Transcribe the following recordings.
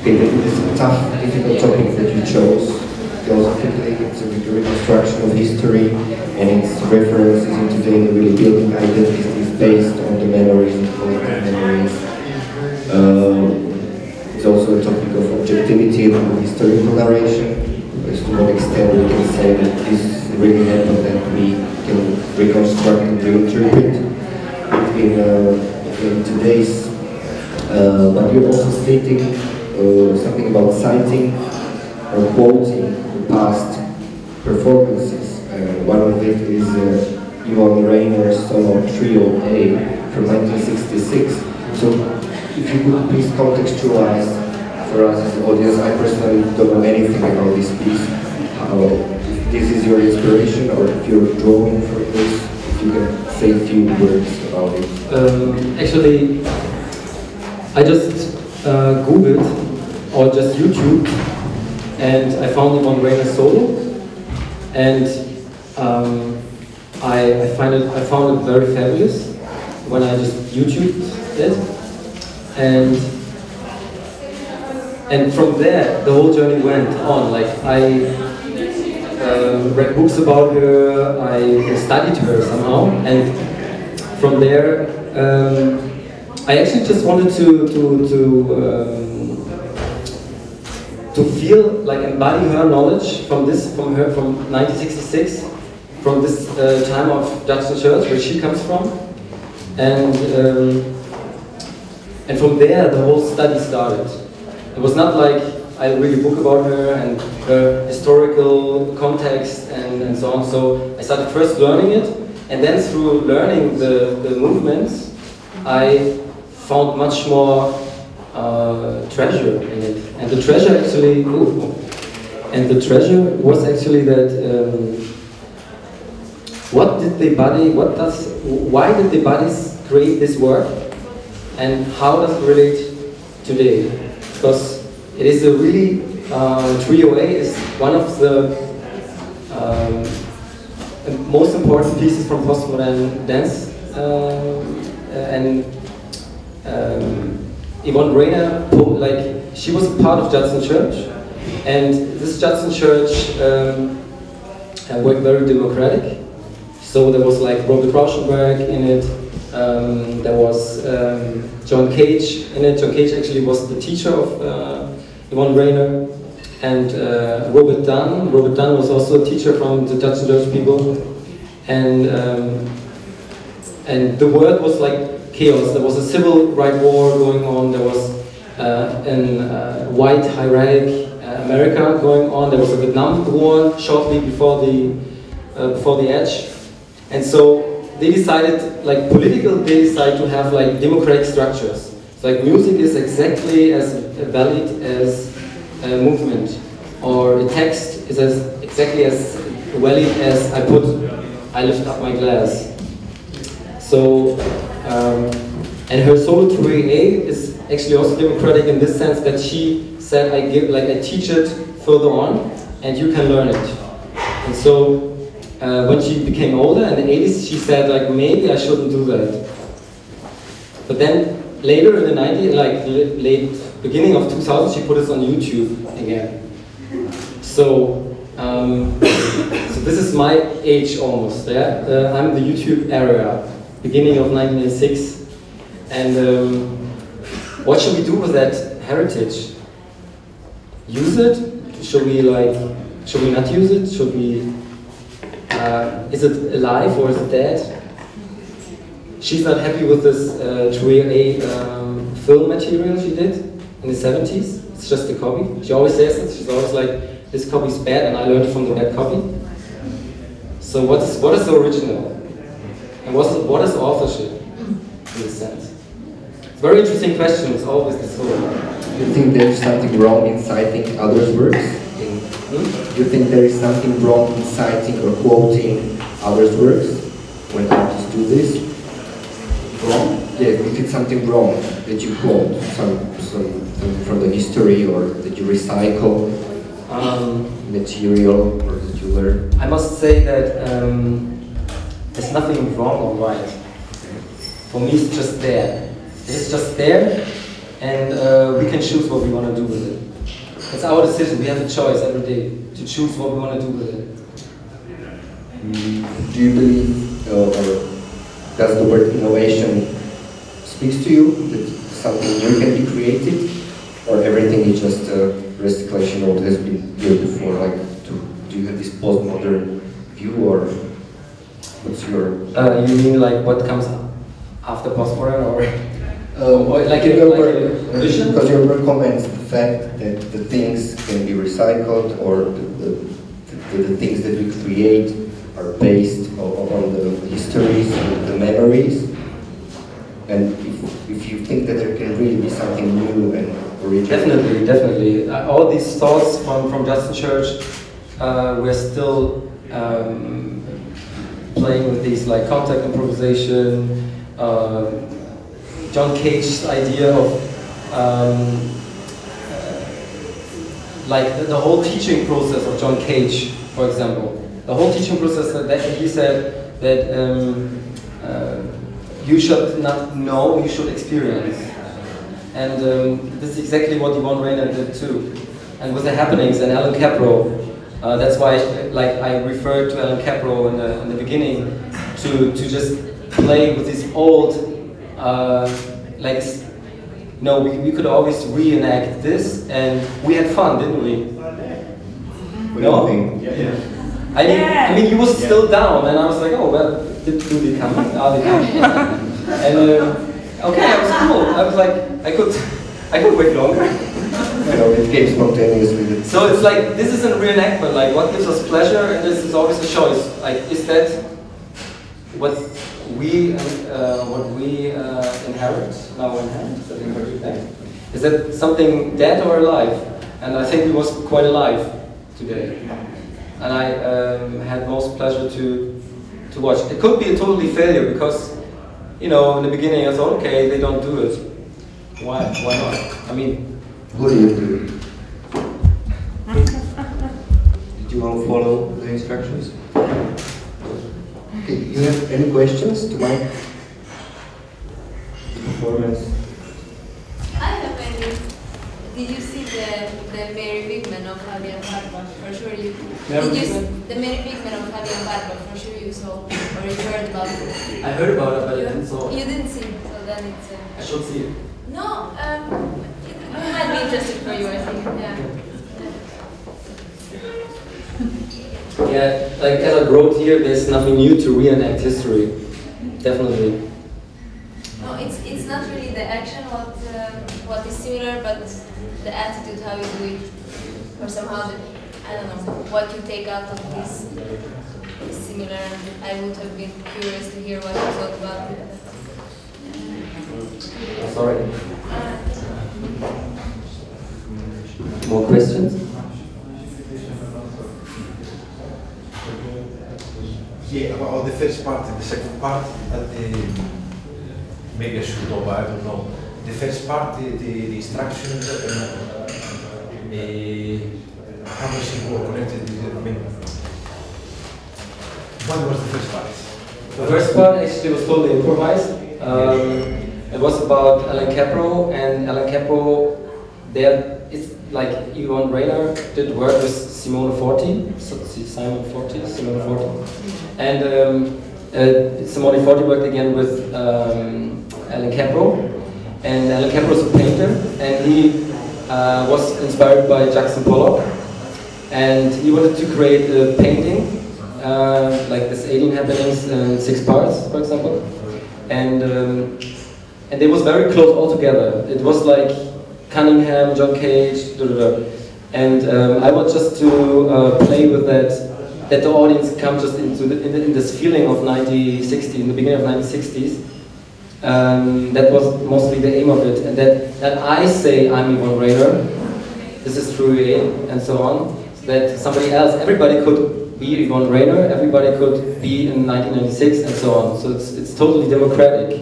Okay, but it is a tough, difficult topic that you chose. Philosophically, it's a reconstruction of history, and its references into daily really building identities based on the memories and collective memories. It's also a topic of objectivity and historical narration. As to what extent we can say that this really happened, that we can reconstruct and reinterpret in today's. But you're also stating something about citing or quoting the past performances. One of it is Yvonne Rainer's solo Trio A from 1966. So if you could please contextualize for us as an audience. I personally don't know anything about this piece. If this is your inspiration or if you're drawing from this, if you can say a few words about it. Actually, I just Googled or just YouTube, and I found Yvonne Rainer's solo, and I found it very fabulous when I just YouTubed it, and from there the whole journey went on. Like I read books about her, I studied her somehow, and from there I actually just wanted to feel like embody her knowledge from 1966, from this time of Judson Church where she comes from, and from there the whole study started. It was not like I read a book about her and her historical context and so on. So I started first learning it, and then through learning the movements, I found much more treasure in it. And the treasure actually, was actually that why did the bodies create this work, and how does it relate today? Because it is a really, Trio A is one of the most important pieces from postmodern dance, and Yvonne Rainer, like, she was a part of Judson Church, and this Judson Church worked very democratic. So there was like Robert Rauschenberg in it, there was John Cage in it. John Cage actually was the teacher of Yvonne Rainer, and Robert Dunn. Robert Dunn was also a teacher from the Judson Church people, and the world was like chaos. There was a civil rights war going on. There was a white hierarchic America going on. There was a Vietnam War shortly before the edge, and so they decided, like they decided to have like democratic structures. So like music is exactly as valid as a movement, or a text is exactly as valid as I lift up my glass. So, and her solo 3A is actually also democratic in this sense that she said, I teach it further on, and you can learn it. And so, when she became older in the 80s, she said, like, maybe I shouldn't do that. But then later in the 90s, like late beginning of 2000, she put it on YouTube again. So, so this is my age almost. Yeah, I'm the YouTube era, beginning of 1986. And what should we do with that heritage? Use it? Should we not use it? Should we? Is it alive or is it dead? She's not happy with this Trio A film material she did in the 70s. It's just a copy. She always says it. She's always like, this copy's bad and I learned from the bad copy. So what is the original? And what is authorship in this sense? It's a very interesting question. It's always this sort of... You think there is something wrong in citing others' works? You think there is something wrong in citing or quoting others' works when artists do this? Wrong? Yeah, if it's something wrong that you quote, some from the history, or that you recycle material, or that you learn. I must say that there's nothing wrong or right. For me, it's just there. It's just there, and we can choose what we want to do with it. It's our decision. We have a choice every day to choose what we want to do with it. Do you believe, or does the word innovation speaks to you, that something new can be created, or everything is just a recyclation of what has been here before? Like, do you have this postmodern view, or what's your? You mean like what comes after postmodern, or like a vision? Because your work comments the fact that the things can be recycled, or the things that we create are based on the histories, the memories, and if you think that there can really be something new and original. Definitely. All these thoughts from Justin Church, we're still playing with these, like contact improvisation, John Cage's idea of like the whole teaching process of John Cage, for example. The whole teaching process that he said that you should not know, you should experience. And this is exactly what Yvonne Rainer did too. And with the happenings and Alan Capro, that's why I referred to Alan Capro in the beginning to just play with these old, we could always reenact this, and we had fun, didn't we? No? Yeah. I mean, he was still down, and I was like, oh well, do they come? Are they coming? And okay, it was cool. I was like, I could wait longer. It came spontaneously. So it's like, this is a reenactment. Like, what gives us pleasure, and this is always a choice. Like, is that what we inherit now in hand? Is that inherit? Is that something dead or alive? And I think it was quite alive today. And I had most pleasure to watch. It could be a totally failure because, in the beginning I thought, okay, they don't do it. Why not? I mean, who do you do? Did you want to follow the instructions? Okay, you have any questions to my performance? I have any. Did you see the Mary Bigman of Javier Barba? For sure you did. The Mary Bigman of Javier Barba? For sure you saw or you heard about it. I heard about it, but I didn't saw it. You didn't see it, so then it's. I should see it. No, it might be interesting for you, I think. Yeah. Yeah, like as I wrote here, there's nothing new to reenact history. Definitely. No, it's not really the action what is similar, but the attitude, how you do it, or somehow I don't know what you take out of this is similar. I would have been curious to hear what you thought about it. Sorry. More questions? Yeah, about the first part and the second part, maybe I should know, but I don't know. The first part, the instructions, how much it was connected with what was the first part? The first part actually was totally improvised. It was about Alan Capro, and Alan Capro, it's like Yvonne Rainer did work with Simone Forti, and Simone Forti worked again with Alan Capro, and Alan Capro is a painter, and he was inspired by Jackson Pollock, and he wanted to create a painting like this 18 happenings in 6 parts, for example, and it was very close all together. It was like Cunningham, John Cage, and I want just to play with that the audience comes just into in this feeling of 1960, in the beginning of 1960s. That was mostly the aim of it, and that I say I'm Yvonne Rainer, this is true, and so on. That somebody else, everybody could be Yvonne Rainer, everybody could be in 1996, and so on. So it's totally democratic,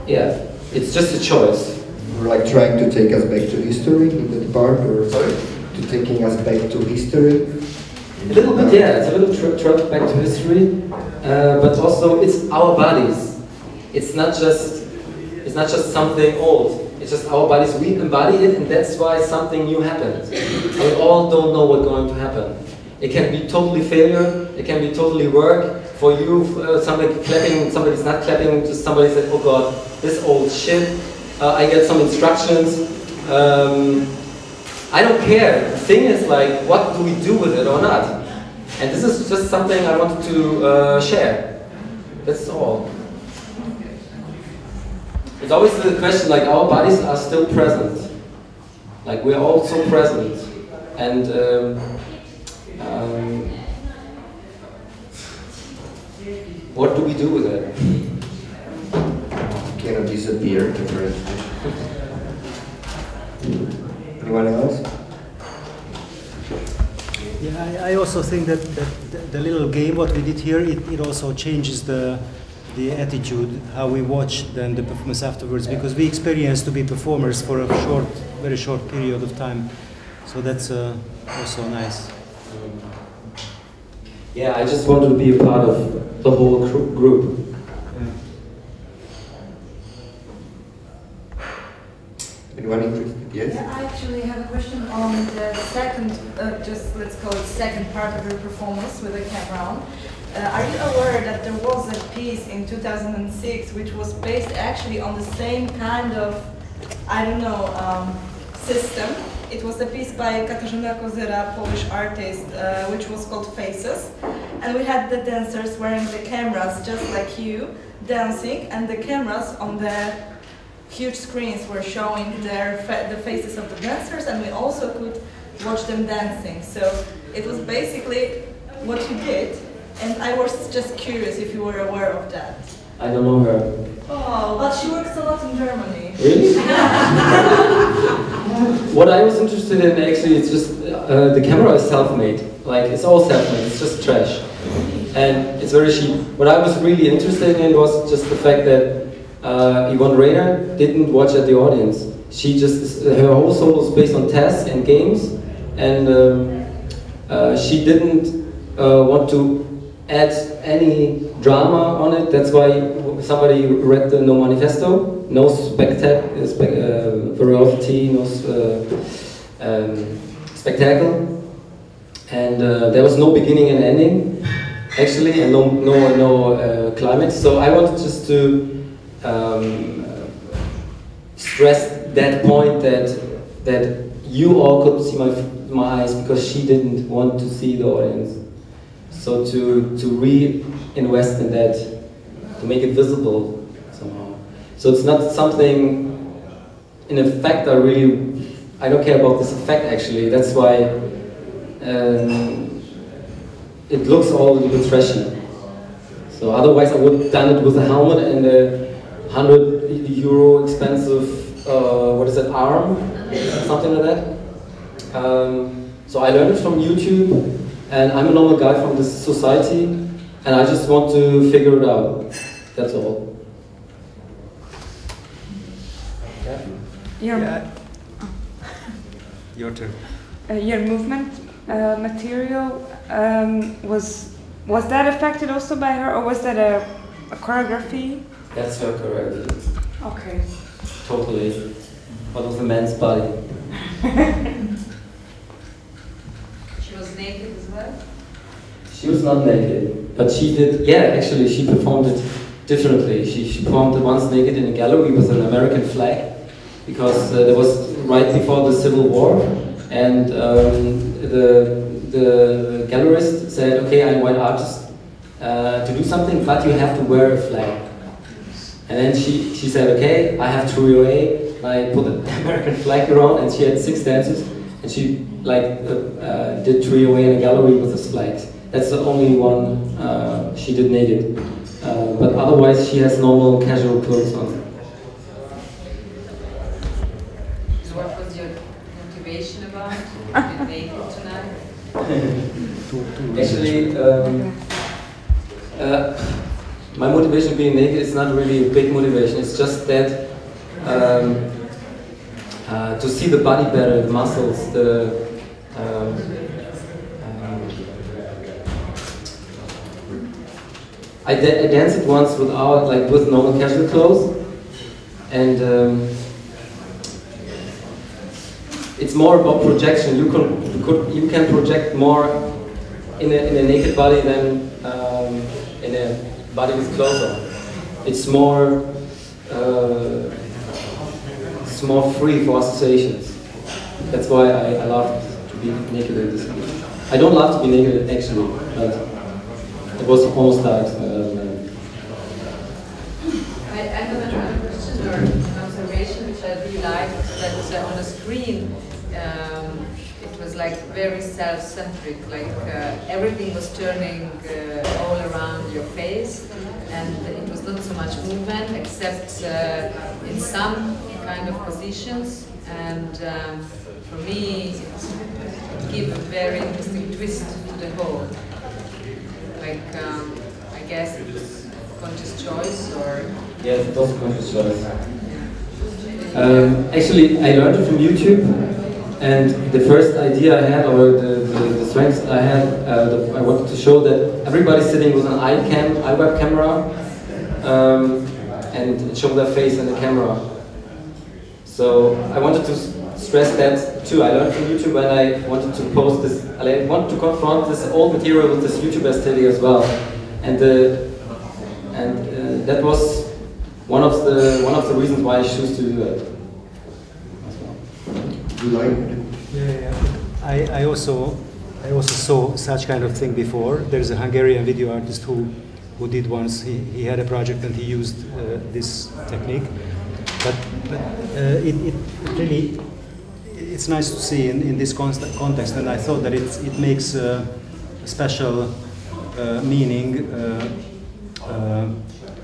yeah, it's just a choice. Like trying to take us back to history in that part, or sorry? To taking us back to history? A little bit, yeah, it's a little trip back to history, but also it's our bodies. it's not just something old. It's just our bodies, we embody it, and that's why something new happens. And we all don't know what's going to happen. It can be totally failure, it can be totally work. For you, somebody clapping, somebody's not clapping, just somebody said, oh God, this old shit. I get some instructions. I don't care. The thing is, like, what do we do with it or not? And this is just something I wanted to share. That's all. It's always the question, like, our bodies are still present. Like, we're all so present. And what do we do with it? Cannot disappear. Anyone else? Yeah, I also think that the little game what we did here, it also changes the attitude, how we watch then the performance afterwards, because we experienced to be performers for a very short period of time. So that's also nice. Yeah, I just wanted to be a part of the whole group. Anyone interested? Yes? Yeah, I actually have a question on the second, just let's call it second part of your performance with the camera on. Are you aware that there was a piece in 2006 which was based actually on the same kind of, I don't know, system? It was a piece by Katarzyna Kozyra, Polish artist, which was called Faces. And we had the dancers wearing the cameras just like you, dancing, and the cameras on the huge screens were showing the faces of the dancers, and we also could watch them dancing. So it was basically what you did, and I was just curious if you were aware of that. I don't know her. Oh, but she works a lot in Germany. Really? What I was interested in actually, it's just the camera is self-made. Like, it's all self-made, it's just trash. And it's very cheap. What I was really interested in was just the fact that Yvonne Rainer didn't watch at the audience. She just, her whole solo is based on tasks and games, and she didn't want to add any drama on it. That's why somebody read the No Manifesto, no variety, no spectacle, and there was no beginning and ending, actually, and no climax. So I wanted just to stress that point that you all could see my eyes because she didn't want to see the audience. So to re-invest in that, to make it visible somehow. So it's not something, in effect, I don't care about this effect actually. That's why it looks all a little bit trashy. So otherwise I would have done it with a helmet and a €100 expensive, what is that, arm? Something like that. So I learned it from YouTube, and I'm a normal guy from this society, and I just want to figure it out. That's all. Yeah. Your turn. Your movement material, was that affected also by her, or was that a choreography? That's her choreography. Okay. Totally. What was the man's body? She was naked as well? She was not naked, but she did, yeah, actually she performed it differently. She performed it once naked in a gallery with an American flag, because there was right before the Civil War, and the gallerist said, okay, I'm a white artist, to do something, but you have to wear a flag. And then she said, okay, I have Trio A, and I put the American flag around, and she had 6 dancers, and she did Trio A in a gallery with this flag. That's the only one she did naked. But otherwise she has normal casual clothes on. So what was your motivation about being naked tonight? Actually, my motivation being naked is not really a big motivation. It's just that to see the body better, the muscles, I danced it once without, like, with normal casual clothes, and it's more about projection. You can project more in a naked body than in a body with clothes on. It's more free for associations. That's why I love to be naked in this. I don't love to be naked actually, but it was almost like. I have another question or an observation which I really liked, that on the screen it was like very self-centric, like everything was turning all around your face, and it was not so much movement except in some kind of positions, and for me it gave a very interesting twist to the whole. Like, I guess it was conscious choice, or... Yes, it was a conscious choice. Actually, I learned it from YouTube, and the first idea I had, or the strengths I had, I wanted to show that everybody's sitting with an iWeb camera, and show their face in the camera. So I wanted to stress that too. I learned from YouTube, and I wanted to post this. I wanted to confront this old material with this YouTube aesthetic as well, and that was one of the reasons why I choose to do it. You like it? Yeah. I also saw such kind of thing before. There's a Hungarian video artist who did once. He had a project and he used this technique, but it really. It's nice to see in this context, and I thought that it makes a special meaning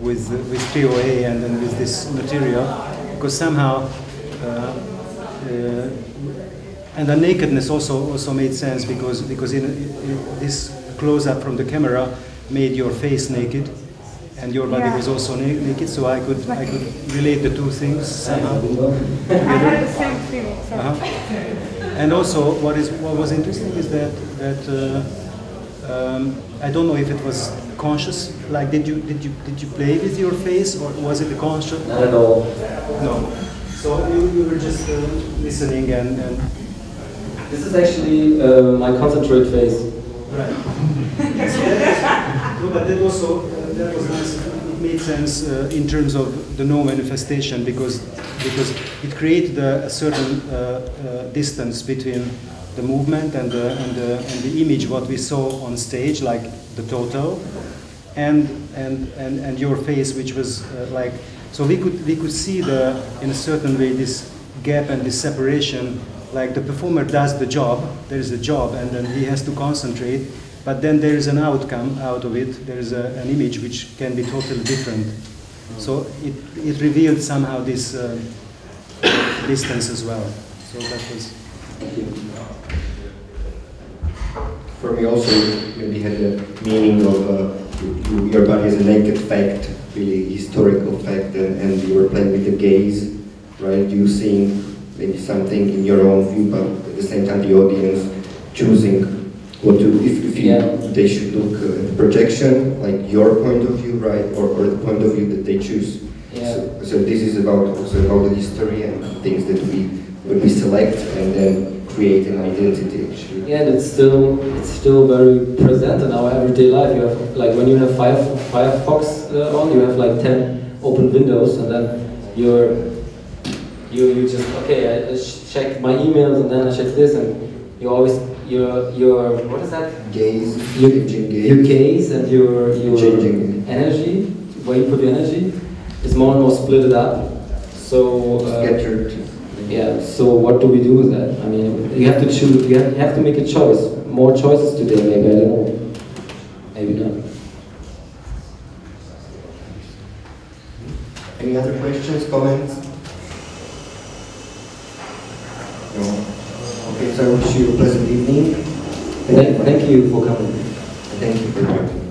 with 3OA and then with this material, because somehow and the nakedness also made sense because in this close-up from the camera made your face naked, and your body was also naked, so I could relate the two things somehow. I had the same feeling. And also, what was interesting is that I don't know if it was conscious. Like, did you play with your face, or was it a conscious? Not at all. No. So you were just listening and. This is actually my concentrate face. Right. No, but that also that was nice. It made sense in terms of the no manifestation because it created a certain distance between the movement and the image what we saw on stage, like the total, and your face, which was like, so we could see in a certain way this gap and this separation. Like the performer does the job, there is a job, and then he has to concentrate, but then there is an outcome out of it, there is an image which can be totally different. So it revealed somehow this distance as well. So that was... For me also, maybe had a meaning of your body as a naked fact, really historical fact, and you were playing with the gaze, right? You seeing maybe something in your own view, but at the same time the audience choosing what to, if they should look at the projection, like your point of view, right, or the point of view that they choose. Yeah. So this is also about the history and things that we select and then create an identity actually. Yeah, and it's still very present in our everyday life. You have, like, when you have Firefox on, you have like 10 open windows, and then you just, okay, I check my emails and then I check this, and you always, your what is that? Gaze, your gaze and your changing energy, where you put your energy, is more and more split up. So scattered. yeah. So what do we do with that? I mean, you have to choose. You have to make a choice. More choices today, maybe. I don't know. Maybe not. Any other questions, comments? No. Okay, so I wish you a pleasant evening. Thank you for coming. Thank you for coming.